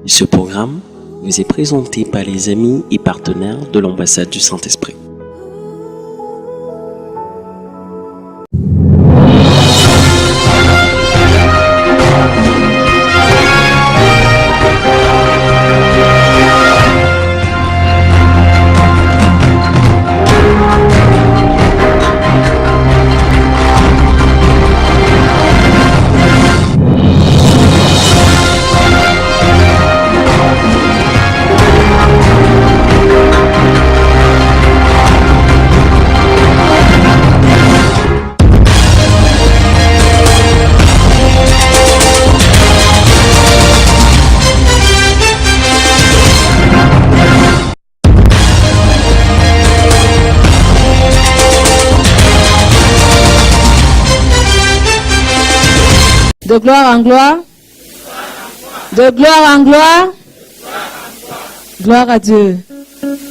Ce programme vous est présenté par les amis et partenaires de l'ambassade du Saint-Esprit. De gloire en gloire. De gloire en gloire. Gloire à Dieu.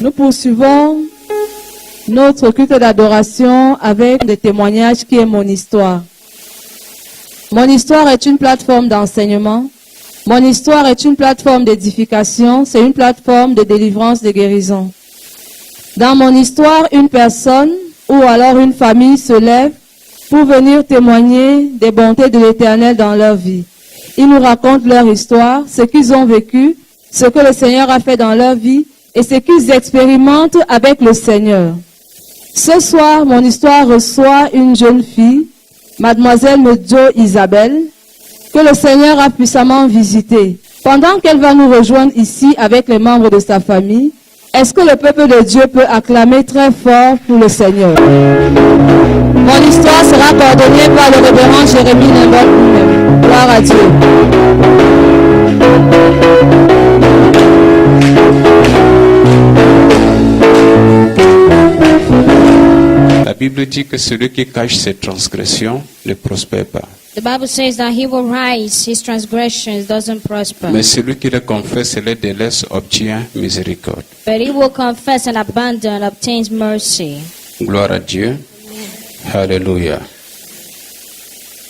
Nous poursuivons notre culte d'adoration avec des témoignages qui est mon histoire. Mon histoire est une plateforme d'enseignement. Mon histoire est une plateforme d'édification. C'est une plateforme de délivrance, de guérison. Dans mon histoire, une personne ou alors une famille se lève pour venir témoigner des bontés de l'Éternel dans leur vie. Ils nous racontent leur histoire, ce qu'ils ont vécu, ce que le Seigneur a fait dans leur vie et ce qu'ils expérimentent avec le Seigneur. Ce soir, mon histoire reçoit une jeune fille, Mademoiselle Medjo Isabelle, que le Seigneur a puissamment visitée. Pendant qu'elle va nous rejoindre ici avec les membres de sa famille, est-ce que le peuple de Dieu peut acclamer très fort pour le Seigneur? Mon histoire sera coordonnée par le révérend Jérémie Nimbol lui-même. Gloire à Dieu. La Bible dit que celui qui cache ses transgressions ne prospère pas. The Bible says that he will rise, his transgressions doesn't prosper. Mais celui qui les confesse et les délaisse obtient miséricorde. But he will confess and abandon, obtains mercy. Gloire à Dieu. Alléluia.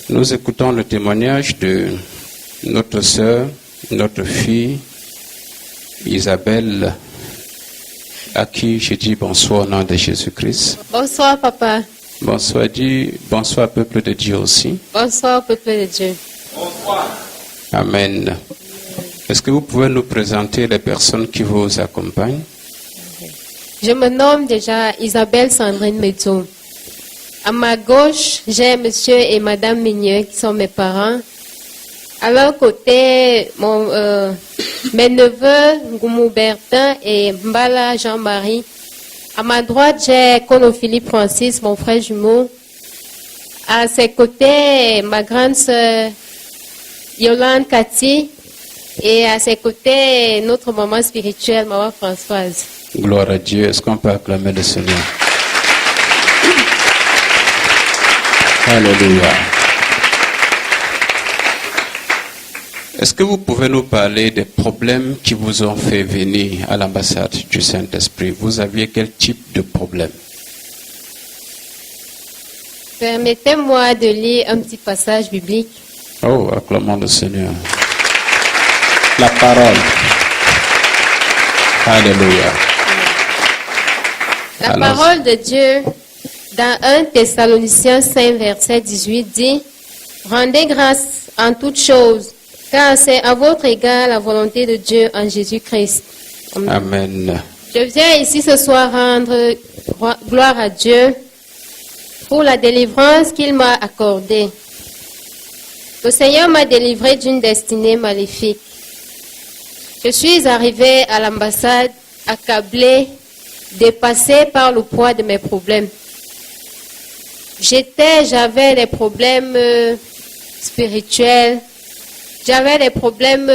Nous écoutons le témoignage de notre sœur, notre fille, Isabelle, à qui je dis bonsoir au nom de Jésus-Christ. Bonsoir, papa. Bonsoir, dis bonsoir, peuple de Dieu aussi. Bonsoir, peuple de Dieu. Amen. Est-ce que vous pouvez nous présenter les personnes qui vous accompagnent? Je me nomme déjà Isabelle Sandrine Medjo. À ma gauche, j'ai monsieur et madame Migneux qui sont mes parents. À leur côté, mes neveux, Ngoumou Bertin et Mbala Jean-Marie. À ma droite, j'ai Kono Philippe Francis, mon frère jumeau. À ses côtés, ma grande sœur Yolande Cathy. Et à ses côtés, notre maman spirituelle, maman Françoise. Gloire à Dieu. Est-ce qu'on peut acclamer le Seigneur? Alléluia. Est-ce que vous pouvez nous parler des problèmes qui vous ont fait venir à l'ambassade du Saint-Esprit? Vous aviez quel type de problème? Permettez-moi de lire un petit passage biblique. Oh, acclamons le Seigneur. La parole. Alléluia. La parole de Dieu, dans 1 Thessaloniciens 5, verset 18, dit « Rendez grâce en toutes choses, car c'est à votre égard la volonté de Dieu en Jésus-Christ. » Amen. Je viens ici ce soir rendre gloire à Dieu pour la délivrance qu'il m'a accordée. Le Seigneur m'a délivré d'une destinée maléfique. Je suis arrivée à l'ambassade accablée, dépassée par le poids de mes problèmes. J'avais des problèmes spirituels, j'avais des problèmes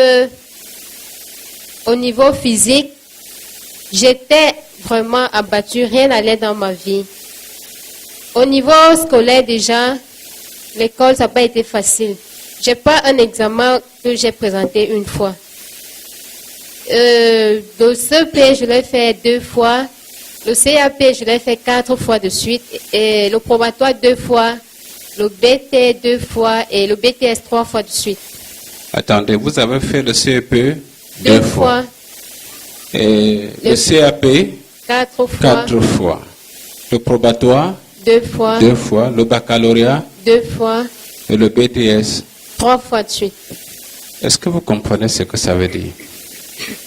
au niveau physique. J'étais vraiment abattue, rien n'allait dans ma vie. Au niveau scolaire déjà, l'école, ça n'a pas été facile. J'ai pas un examen que j'ai présenté une fois. Le CP, je l'ai fait 2 fois. Le CAP, je l'ai fait 4 fois de suite. Et le probatoire 2 fois. Le BT 2 fois. Et le BTS 3 fois de suite. Attendez, vous avez fait le CEP 2 fois. Et le CAP, 4 fois. 4 fois. Le probatoire, 2 fois. 2 fois. Le baccalauréat 2 fois. et le BTS. 3 fois de suite. Est-ce que vous comprenez ce que ça veut dire?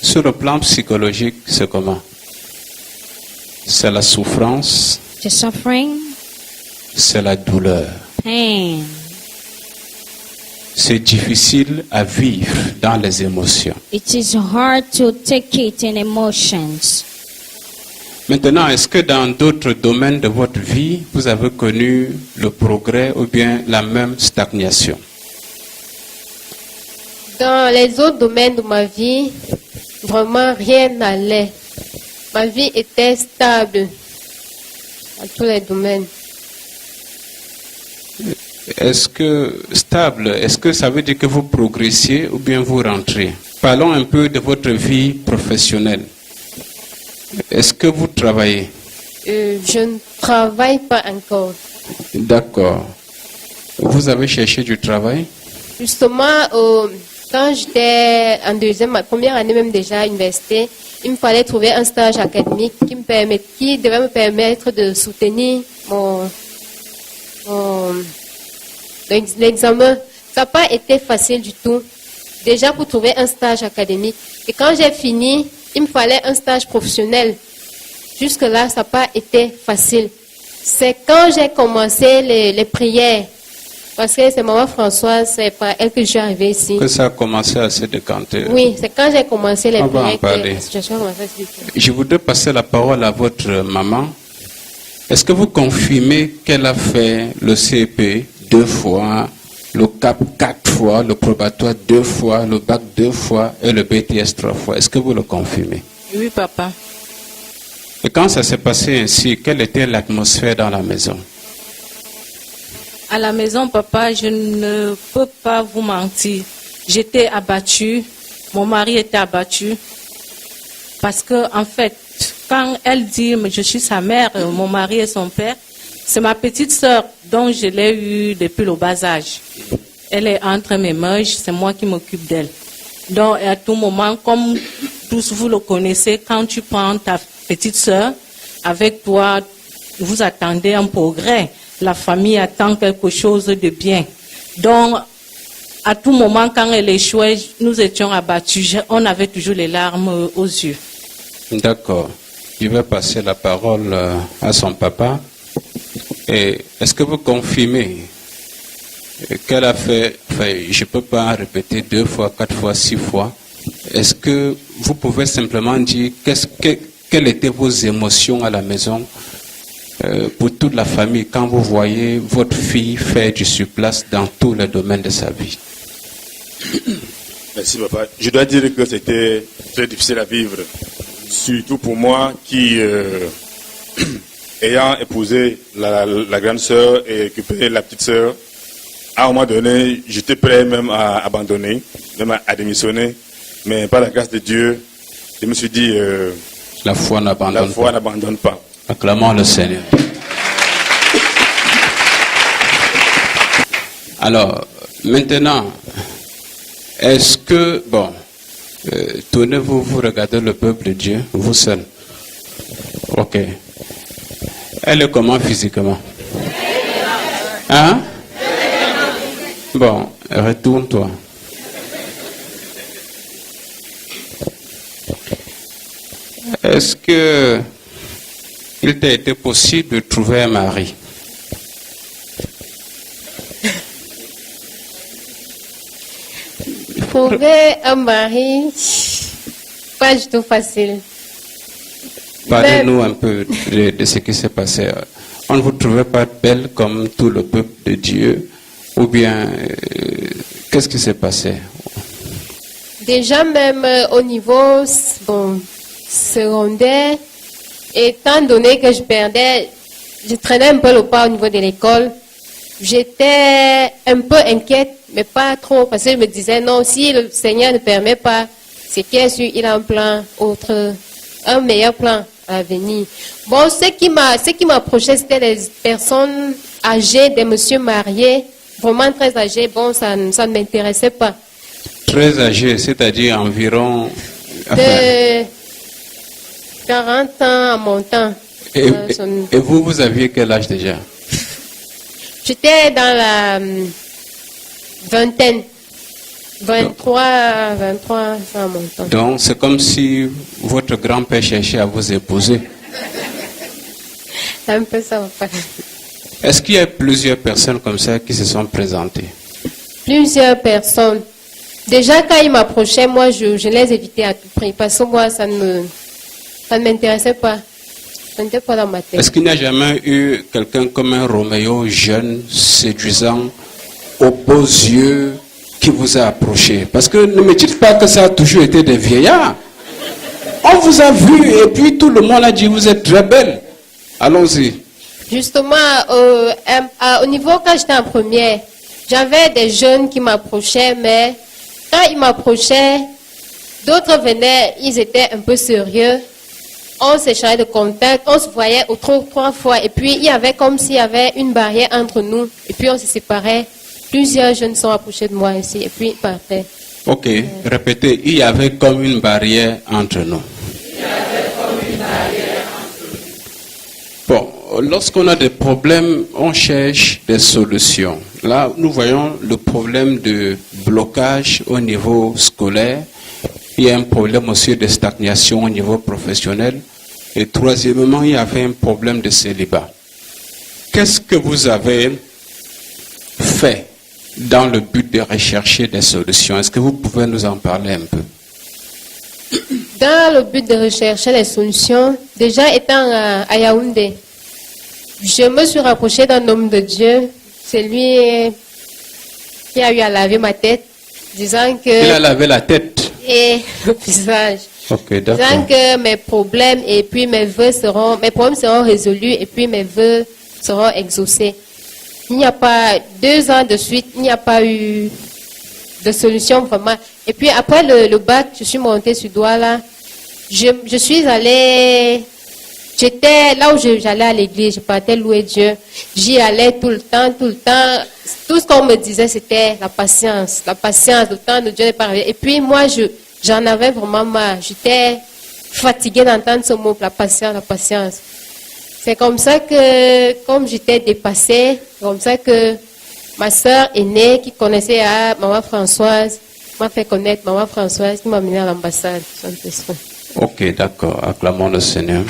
Sur le plan psychologique, c'est comment? C'est la souffrance, The suffering, c'est la douleur. pain. C'est difficile à vivre dans les émotions. It is hard to take it in emotions. Maintenant, est-ce que dans d'autres domaines de votre vie, vous avez connu le progrès ou bien la même stagnation? Dans les autres domaines de ma vie, vraiment rien n'allait. Ma vie était stable dans tous les domaines. Est-ce que stable, est-ce que ça veut dire que vous progressiez ou bien vous rentrez? Parlons un peu de votre vie professionnelle. Est-ce que vous travaillez? Je ne travaille pas encore. D'accord. Vous avez cherché du travail? Justement, quand j'étais en première année même déjà à l'université, il me fallait trouver un stage académique qui devait me permettre de soutenir l'examen. Ça n'a pas été facile du tout, déjà pour trouver un stage académique. Et quand j'ai fini, il me fallait un stage professionnel. Jusque-là, ça n'a pas été facile. C'est quand j'ai commencé les prières, parce que c'est maman Françoise, c'est par elle que je suis arrivée ici. Que ça a commencé à se décanter. Oui, c'est quand j'ai commencé les On va en prières parler. que la situation a commencé à se décanter. Je voudrais passer la parole à votre maman. Est-ce que vous confirmez qu'elle a fait le CEP 2 fois, le CAP 4 fois, le probatoire 2 fois, le bac 2 fois et le BTS 3 fois? Est-ce que vous le confirmez? Oui, papa. Et quand ça s'est passé ainsi, quelle était l'atmosphère dans la maison? À la maison, papa, je ne peux pas vous mentir. J'étais abattue. Mon mari était abattu. Parce que, en fait, quand elle dit je suis sa mère, mon mari est son père, c'est ma petite sœur dont je l'ai eue depuis le bas âge. Elle est entre mes mains, c'est moi qui m'occupe d'elle. Donc, à tout moment, comme tous vous le connaissez, quand tu prends ta petite sœur, avec toi, vous attendez un progrès. La famille attend quelque chose de bien. Donc, à tout moment, quand elle échouait, nous étions abattus. On avait toujours les larmes aux yeux. D'accord. Je vais passer la parole à son papa. Et est-ce que vous confirmez qu'elle a fait, enfin, je ne peux pas en répéter 2 fois, 4 fois, 6 fois. Est-ce que vous pouvez simplement dire quelles étaient vos émotions à la maison pour toute la famille quand vous voyez votre fille faire du surplace dans tous les domaines de sa vie? Merci papa. Je dois dire que c'était très difficile à vivre, surtout pour moi qui, ayant épousé la grande sœur et récupéré la petite sœur, à un moment donné, j'étais prêt même à abandonner, même à démissionner, mais par la grâce de Dieu, je me suis dit, la foi n'abandonne pas. Acclamons le Seigneur. Alors, maintenant, est-ce que, tournez-vous, vous regardez le peuple de Dieu, vous seul. Ok. Elle est comment physiquement? Hein? Bon, retourne-toi. Est-ce que il t'a été possible de trouver un mari? Trouver un mari, pas du tout facile. Parlez-nous un peu de ce qui s'est passé. On ne vous trouvait pas belle comme tout le peuple de Dieu? Ou bien, qu'est-ce qui s'est passé? Déjà même au niveau secondaire, étant donné que je traînais un peu le pas au niveau de l'école, j'étais un peu inquiète, mais pas trop, parce que je me disais, non, si le Seigneur ne permet pas, c'est qu'il il a un plan autre, un meilleur plan à venir. Bon, ce qui m'approchait, c'était les personnes âgées, des messieurs mariés, vraiment très âgés. Bon, ça ne m'intéressait pas. Très âgé, c'est-à-dire environ... De 40 ans à mon temps. Et vous, vous aviez quel âge déjà? J'étais dans la vingtaine. 23 à mon temps. Donc, c'est comme si votre grand-père cherchait à vous épouser. C'est un peu ça, papa. Est-ce qu'il y a plusieurs personnes comme ça qui se sont présentées? Plusieurs personnes. Déjà, quand ils m'approchaient, moi, je les évitais à tout prix. Parce que moi, ça ne m'intéressait pas. Ça n'était pas dans ma tête. Est-ce qu'il n'y a jamais eu quelqu'un comme un Roméo jeune, séduisant, aux beaux yeux, qui vous a approché? Parce que ne me dites pas que ça a toujours été des vieillards. On vous a vu et puis tout le monde a dit vous êtes très belle. Allons-y. Justement, au niveau quand j'étais en première, j'avais des jeunes qui m'approchaient, mais quand ils m'approchaient, d'autres venaient, ils étaient un peu sérieux. On s'échangeait de contact, on se voyait trois fois, et puis il y avait comme s'il y avait une barrière entre nous, et puis on se séparait. Plusieurs jeunes sont approchés de moi ici, et puis ils partaient. Ok, répétez, il y avait comme une barrière entre nous. Bon, lorsqu'on a des problèmes, on cherche des solutions. Là, nous voyons le problème de blocage au niveau scolaire. Il y a un problème aussi de stagnation au niveau professionnel. Et troisièmement, il y avait un problème de célibat. Qu'est-ce que vous avez fait dans le but de rechercher des solutions? Est-ce que vous pouvez nous en parler un peu? Dans le but de rechercher des solutions, déjà étant à Yaoundé, je me suis rapprochée d'un homme de Dieu. C'est lui qui a eu à laver ma tête, disant que... Il a lavé la tête et le visage. Ok, d'accord. Disant que mes problèmes et puis mes problèmes seront résolus et puis mes vœux seront exaucés. Il n'y a pas 2 ans de suite, il n'y a pas eu de solution vraiment. Et puis après le bac, je suis montée sur Douala. Je suis allée, j'étais là où j'allais à l'église, je partais louer Dieu. J'y allais tout le temps. Tout ce qu'on me disait, c'était la patience, le temps de Dieu n'est pas arrivé. Et puis moi, j'en avais vraiment marre. J'étais fatiguée d'entendre ce mot, la patience. C'est comme ça que, comme j'étais dépassée, comme ça que ma soeur aînée qui connaissait Maman Françoise m'a fait connaître Maman Françoise qui m'a amenée à l'ambassade. Ok, d'accord. Acclamons le Seigneur.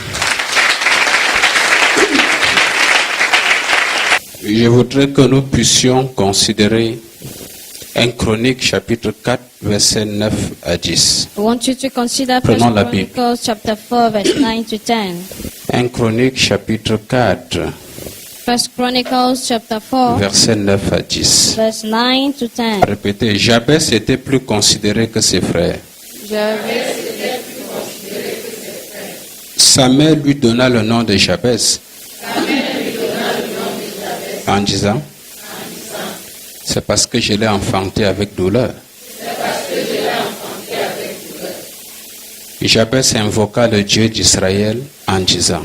Je voudrais que nous puissions considérer 1 Chronique chapitre 4 versets 9 à 10. I want you to consider Prenons 1 la Bible. Chronicles chapter 4, verse 9 to 10. 1 Chronique chapitre 4 1 Chronicles chapter 4, versets 9 à 10. verse 9 to 10. Répétez, Jabès était plus considéré que ses frères. Samuel lui donna le nom de Jabès. En disant, c'est parce que je l'ai enfanté avec douleur. Jabès invoqua le Dieu d'Israël en disant,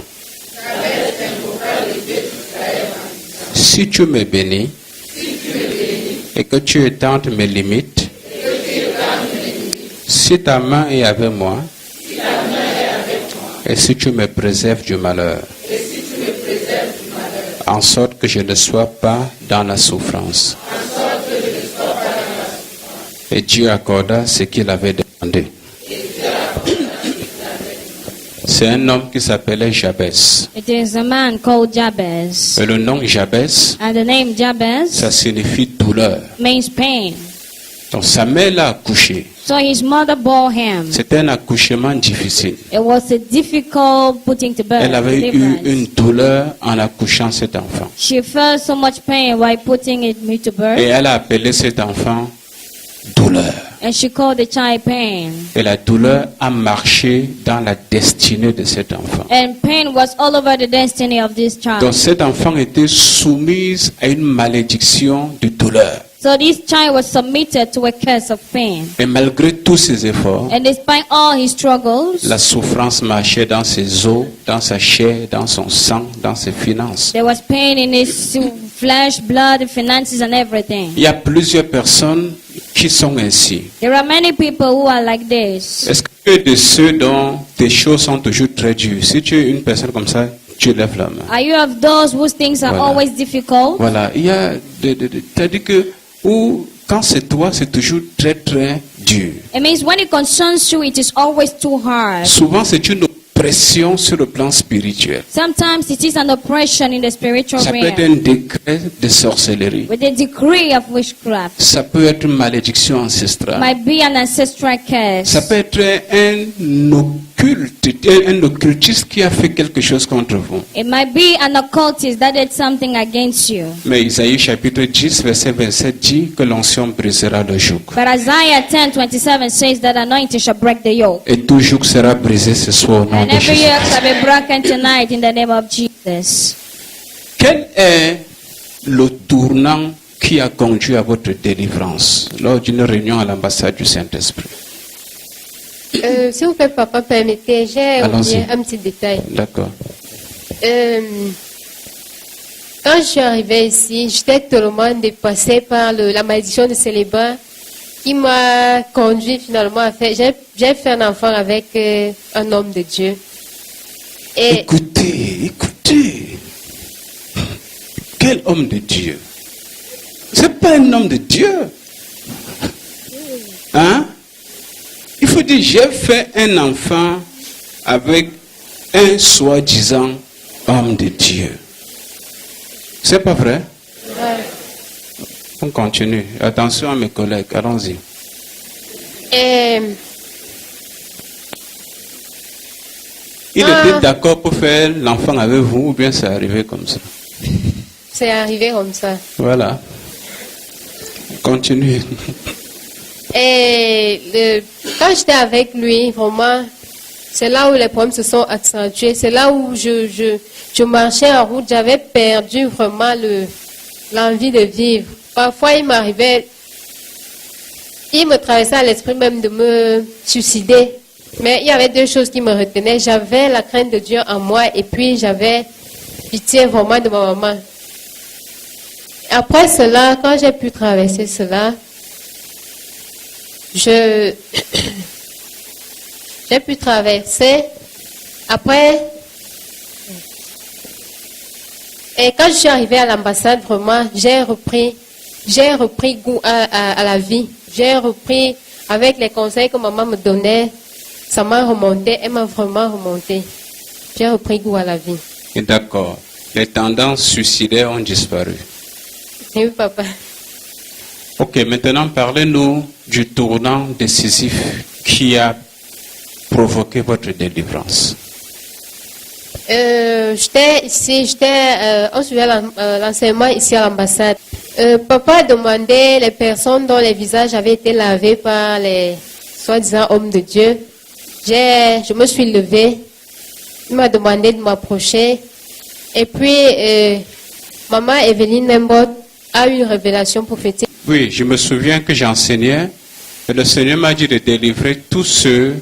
si tu me bénis et que tu étends mes limites, si ta main est avec moi et si tu me préserves du malheur, en sorte que je ne sois pas dans la souffrance. Et Dieu accorda ce qu'il avait demandé. C'est un homme qui s'appelait Jabès. It is a man called Jabez. Et le nom Jabès, And the name Jabez ça signifie douleur. means pain. Donc sa mère l'a accouché. So his mother bore him. C'était un accouchement difficile. It was a difficult putting to birth. Elle avait eu deliverance. une douleur en accouchant cet enfant. She felt so much pain while putting me to birth, Et elle a appelé cet enfant douleur. and she called the child pain. Et la douleur a marché dans la destinée de cet enfant. And pain was all over the destiny of this Donc child. cet enfant était soumis à une malédiction de douleur. So this child was submitted to a curse of pain. Et malgré tous ses efforts, And despite all his struggles, la souffrance marchait dans ses os, dans sa chair, dans son sang, dans ses finances. there was pain in his flesh, blood, finances, and everything. Il y a plusieurs personnes qui sont ainsi. There are many people who are like this. Est-ce que tu es de ceux dont tes choses sont toujours très dures? Si tu es une personne comme ça, tu lèves la main. Are you of those whose things are Voilà. always difficult? Voilà, il y a c'est-à-dire que quand c'est toi, c'est toujours très très dur. It means when it concerns you, it is always too hard. Souvent, c'est une oppression sur le plan spirituel. Sometimes it is an oppression in the spiritual Ça peut être realm un décret de sorcellerie. with a degree of witchcraft. Ça peut être une malédiction ancestrale. Might be an ancestral curse. Ça peut être un occultiste qui a fait quelque chose contre vous. It might be an occultist that did something against you. Mais Isaïe chapitre 10, verset 27 dit que l'onction brisera le joug. But Isaiah 10:27 says that anointing shall break the yoke. Et tout joug sera brisé ce soir au nom And de every Jésus. yoke shall be broken tonight in the name of Jesus. Quel est le tournant qui a conduit à votre délivrance lors d'une réunion à l'ambassade du Saint-Esprit? Si vous faites, papa, permettez, j'ai Allons-y. oublié un petit détail. D'accord. Quand je suis arrivée ici, j'étais tellement dépassée par la malédiction de célibat qui m'a conduit finalement à faire. J'ai fait un enfant avec un homme de Dieu. Et Écoutez. Quel homme de Dieu? C'est pas un homme de Dieu. Hein? Il faut dire, j'ai fait un enfant avec un soi-disant homme de Dieu. C'est pas vrai? On continue. Attention à mes collègues, allons-y. Il était d'accord pour faire l'enfant avec vous ou bien c'est arrivé comme ça? c'est arrivé comme ça. Voilà. Continue. Et quand j'étais avec lui, vraiment, c'est là où les problèmes se sont accentués. C'est là où je marchais en route. J'avais perdu vraiment l'envie de vivre. Parfois, il m'arrivait, il me traversait à l'esprit même de me suicider. Mais il y avait deux choses qui me retenaient. J'avais la crainte de Dieu en moi et puis j'avais pitié vraiment de ma maman. Après cela, quand j'ai pu traverser cela, j'ai pu traverser. Après, et quand je suis arrivée à l'ambassade, vraiment, j'ai repris goût à la vie. J'ai repris avec les conseils que maman me donnait. Ça m'a remonté, elle m'a vraiment remonté. J'ai repris goût à la vie. Et d'accord. Les tendances suicidaires ont disparu. Oui, papa. Ok, maintenant parlez-nous du tournant décisif qui a provoqué votre délivrance. J'étais ici, on suivait l'enseignement ici à l'ambassade. Papa a demandé les personnes dont les visages avaient été lavés par les soi-disant hommes de Dieu. Je me suis levée. Il m'a demandé de m'approcher. Et puis, maman Evelyne Nembot a eu une révélation prophétique. Oui, je me souviens que j'enseignais et le Seigneur m'a dit de délivrer tous ceux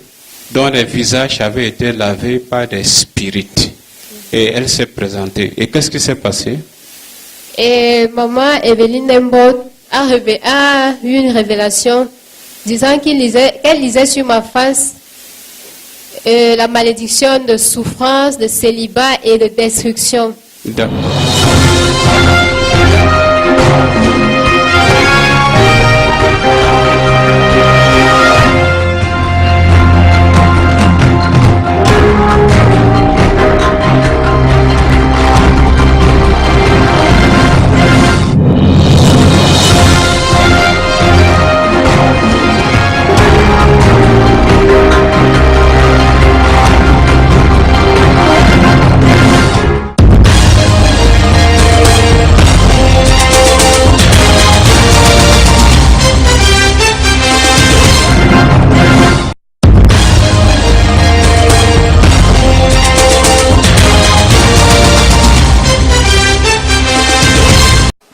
dont les visages avaient été lavés par des spirites. Et elle s'est présentée. Et qu'est-ce qui s'est passé? Et maman Evelyne Nembot a eu une révélation disant qu'elle lisait sur ma face la malédiction de souffrance, de célibat et de destruction. D'accord.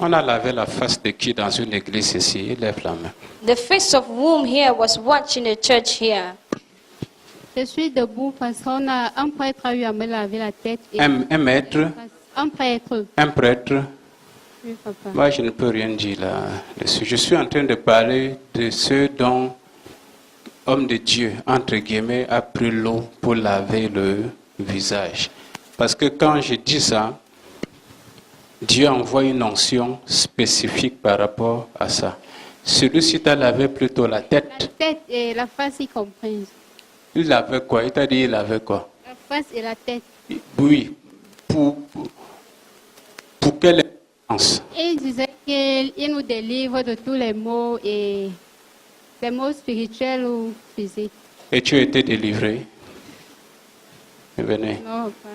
On a lavé la face de qui dans une église ici? Lève la main. The face of whom here was watching the church here. Je suis debout parce qu'un prêtre a eu à me laver la tête. Et Un maître, un prêtre. un prêtre. Oui, papa. Moi, je ne peux rien dire là-dessus. Je suis en train de parler de ceux dont homme de Dieu, entre guillemets, a pris l'eau pour laver le visage. Parce que quand je dis ça, Dieu envoie une onction spécifique par rapport à ça. Celui-ci t'a lavé plutôt la La tête. tête et la face y comprise. Il lavait quoi? Il t'a dit il lavait quoi? La face et la tête. Oui. Pour quelle importance? Et il disait qu'il nous délivre de tous les maux et des maux spirituels ou physiques. Et tu as été délivré? Venez. Non, papa.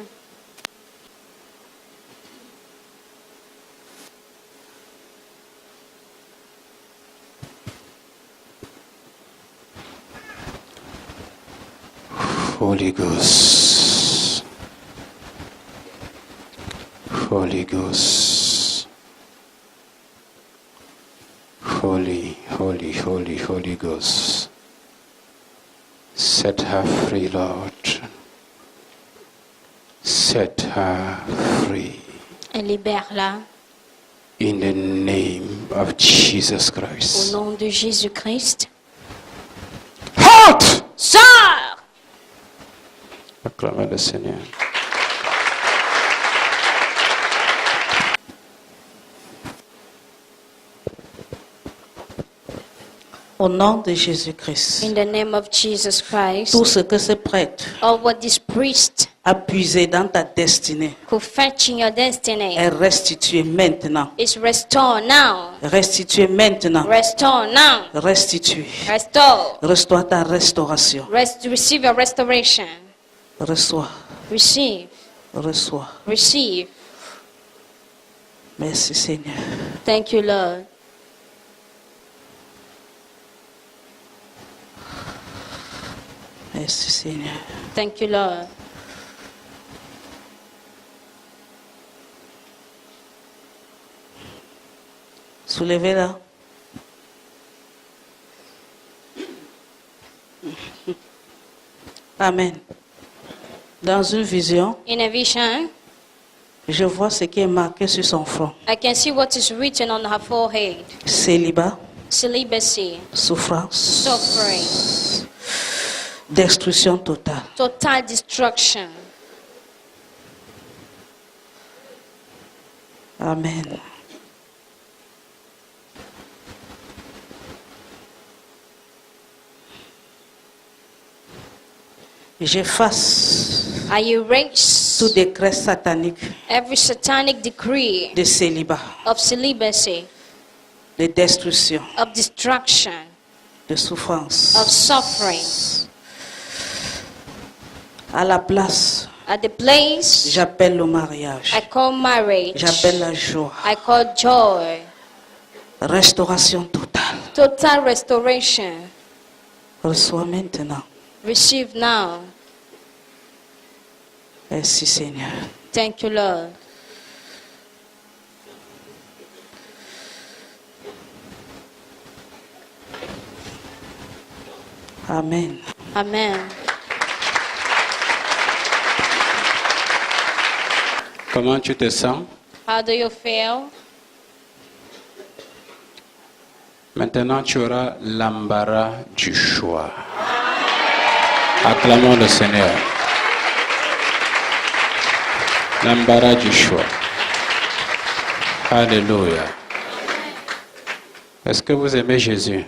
Holy Ghost. Holy Ghost. Holy Ghost. Set her free, Lord. Set her free. Et libère-la In the name of Jesus au Christ. nom de Jésus-Christ. Out! Sors! Acclamez le Seigneur. Au nom de Jésus-Christ, In the name of Jesus Christ. tout ce que ce prêtre All what this priest a puisé dans ta destinée could fetch in your destiny est restitué maintenant. is restored now. Restitué maintenant. Restore now. Restitué. Restore. Reçois ta restauration. Receive your restoration. Reçois. Receive. Reçois. Receive. Merci Seigneur. Thank you, Lord. Merci Seigneur. Thank you, Lord. Soulevez-la. Amen. Dans une vision, In a vision, je vois ce qui est marqué sur son front. I can see what is written on her forehead. Célibat, Celibacy, souffrance, suffering, destruction totale. total destruction. Amen. J'efface I erase tout décret satanique every satanic decree de célibat, of celibacy, de destruction, of destruction, de souffrance. of suffering. À la place, At the place, j'appelle le mariage. I call marriage. J'appelle la joie. I call joy. Restauration totale. Total restoration. Reçois maintenant. Receive now. Merci Seigneur. Thank you, Lord. Amen. Amen. Comment tu te sens? How do you feel? Maintenant, tu auras l'embarras du choix. Acclamons le Seigneur. L'embarras du choix. Alléluia. Est-ce que vous aimez Jésus?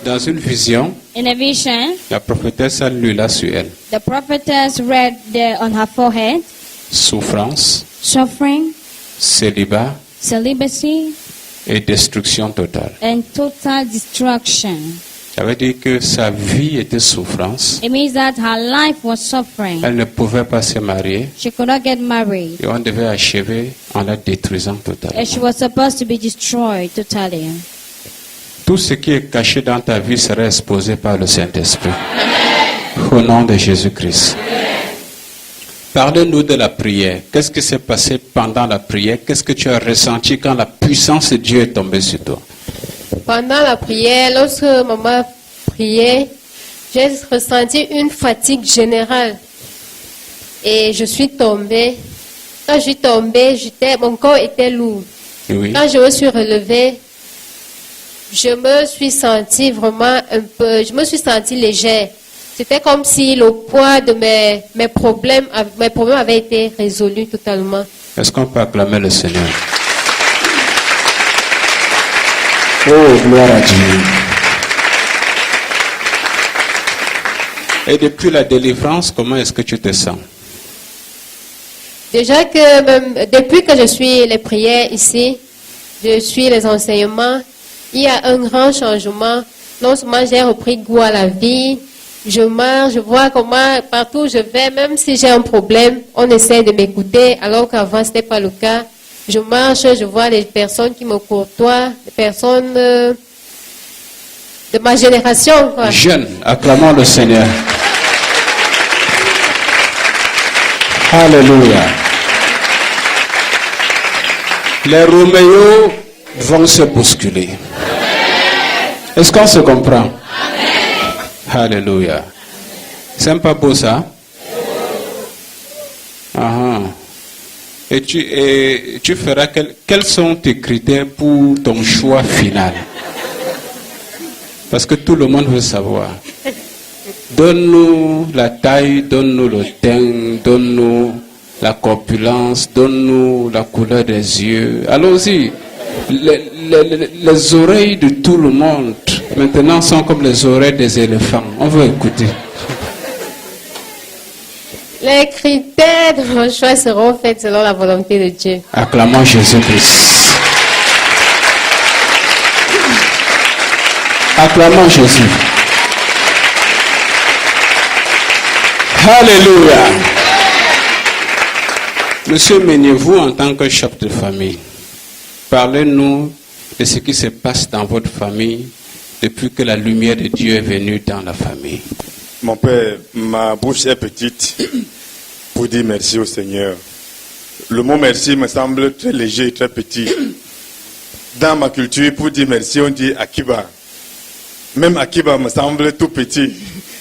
Dans une vision, In a vision, la prophétesse a lu là sur elle. the prophetess read there on her forehead, Souffrance, suffering, célibat celibacy, et destruction totale. and total destruction. Ça veut dire que sa vie était souffrance. It means that her life was suffering. Elle ne pouvait pas se marier. She could not get married. Et on devait achever en la détruisant totalement. And she was supposed to be destroyed totally. Tout ce qui est caché dans ta vie sera exposé par le Saint-Esprit. Au nom de Jésus-Christ. Parlez-nous de la prière. Qu'est-ce qui s'est passé pendant la prière? Qu'est-ce que tu as ressenti quand la puissance de Dieu est tombée sur toi? Pendant la prière, lorsque maman priait, j'ai ressenti une fatigue générale. Et je suis tombée. Quand je suis tombée, mon corps était lourd. Oui. Quand je me suis relevée, je me suis sentie vraiment je me suis sentie légère. C'était comme si le poids de mes problèmes avaient été résolus totalement. Est-ce qu'on peut acclamer le Seigneur? Oh, gloire à Dieu. Et depuis la délivrance, comment est-ce que tu te sens? Déjà que depuis que je suis les prières ici, je suis les enseignements, il y a un grand changement. Non seulement j'ai repris goût à la vie, je marche, je vois comment partout où je vais, même si j'ai un problème, on essaie de m'écouter, alors qu'avant ce n'était pas le cas. Je marche, je vois les personnes qui me courtoient, les personnes de ma génération, quoi. Jeunes, acclamons le Seigneur. Alléluia. Les Roméos vont se bousculer. Est-ce qu'on se comprend? Alléluia. C'est pas beau ça? Et tu feras quels sont tes critères pour ton choix final? Parce que tout le monde veut savoir. Donne-nous la taille, donne-nous le teint, donne-nous la corpulence, donne-nous la couleur des yeux. Allons-y. Les oreilles de tout le monde maintenant sont comme les oreilles des éléphants. On veut écouter. Les critères de mon choix seront faits selon la volonté de Dieu. Acclamons Jésus-Christ. Acclamons Jésus. Alléluia. Monsieur Meunier, vous en tant que chef de famille, parlez-nous de ce qui se passe dans votre famille depuis que la lumière de Dieu est venue dans la famille. Mon père, ma bouche est petite pour dire merci au Seigneur. Le mot merci me semble très léger, très petit. Dans ma culture, pour dire merci, on dit Akiba. Même Akiba me semble tout petit.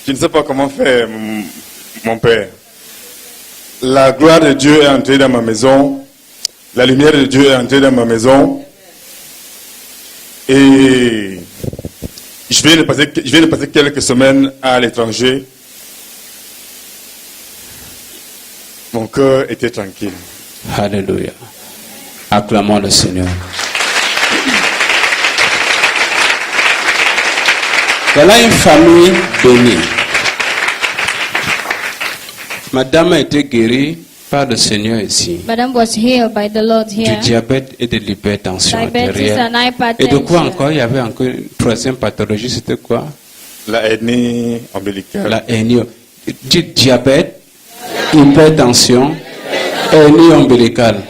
Je ne sais pas comment faire, mon père. La gloire de Dieu est entrée dans ma maison. La lumière de Dieu est entrée dans ma maison. Et je viens de passer quelques semaines à l'étranger. Mon cœur était tranquille. Alléluia. Acclamons le Seigneur. Voilà une famille bénie. Madame a été guérie par le Seigneur ici. Madam was healed by the Lord Du here. diabète et de l'hypertension Diabetes artérielle. and Et de quoi hypertension. encore? Il y avait encore une troisième pathologie, c'était quoi? La hernie ombilicale. La hernie. Du diabète, hypertension, hernie ombilicale.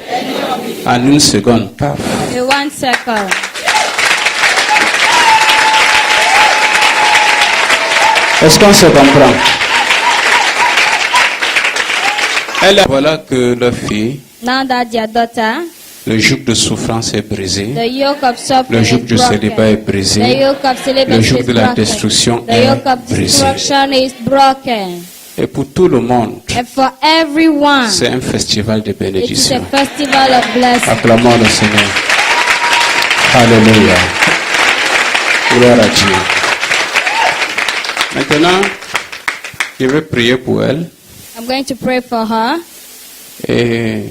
En une seconde, paf. In 1 second. Est-ce qu'on se comprend? Voilà que leur fille, Now that their daughter, le joug de souffrance est brisé, the yoke of suffering le joug is du célibat est broken. brisé, The yoke of le celibacy joug is de la broken. destruction The est yoke of brisé. destruction is broken. Et pour tout le monde, And for everyone, c'est un festival de it is a bénédiction. festival of blessing. Acclamons le Seigneur. Alléluia. Gloire à Dieu. Maintenant, je vais prier pour elle. I'm going to pray for her, Et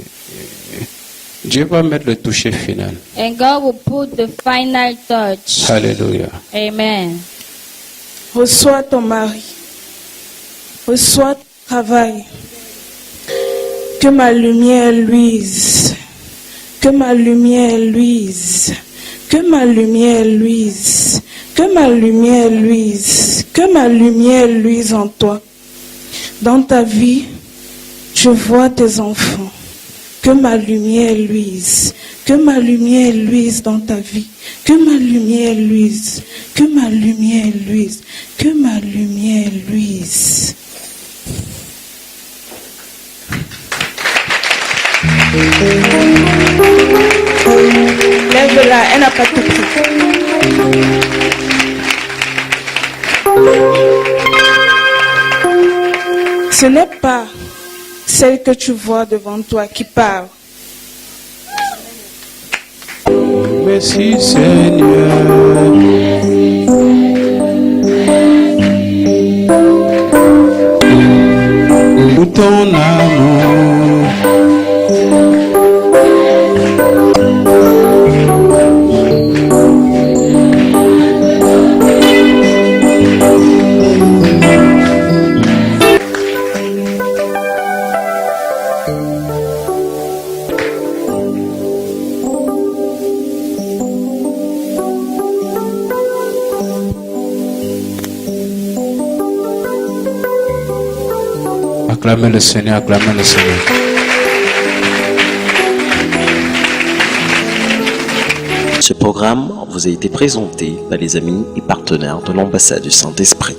Dieu va mettre le toucher final. and God will put the final touch. Alléluia. Amen. Reçois ton mari. Reçois ton travail. Que ma lumière luise. Que ma lumière luise. Que ma lumière luise. Que ma lumière luise. Que ma lumière luise en toi. Dans ta vie, je vois tes enfants. Que ma lumière luise. Que ma lumière luise dans ta vie. Que ma lumière luise. Que ma lumière luise. Que ma lumière luise. Lève-la, elle n'a pas tout pris. Ce n'est pas celle que tu vois devant toi qui parle. merci Seigneur. Pour ton amour. Acclamez le Seigneur, acclamez le Seigneur. Ce programme vous a été présenté par les amis et partenaires de l'ambassade du Saint-Esprit.